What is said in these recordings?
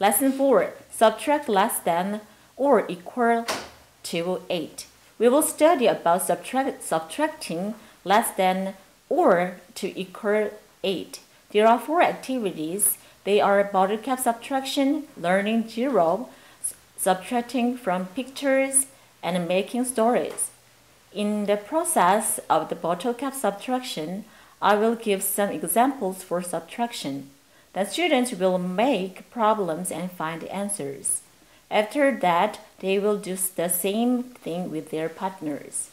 Lesson 4. Subtract less than or equal to 8. We will study about subtracting less than or to equal 8. There are 4 activities. They are bottle cap subtraction, learning zero, subtracting from pictures, and making stories. In the process of the bottle cap subtraction, I will give some examples for subtraction. The students will make problems and find answers. After that, they will do the same thing with their partners.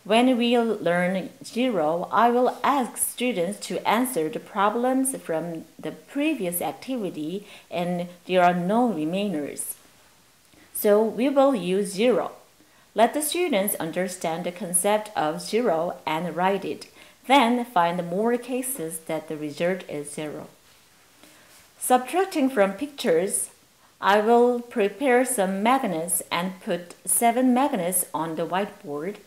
When we learn zero, I will ask students to answer the problems from the previous activity and there are no remainers. So we will use zero. Let the students understand the concept of zero and write it. Then find more cases that the result is zero. Subtracting from pictures, I will prepare some magnets and put 7 magnets on the whiteboard.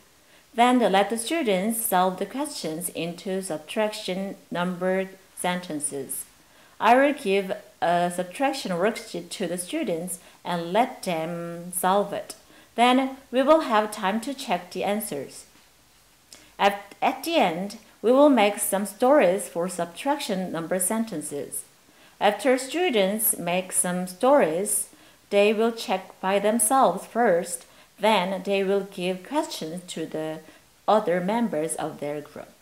Then let the students solve the questions into subtraction number sentences. I will give a subtraction worksheet to the students and let them solve it. Then we will have time to check the answers. At the end, we will make some stories for subtraction number sentences. After students make some stories, they will check by themselves first. Then they will give questions to the other members of their group.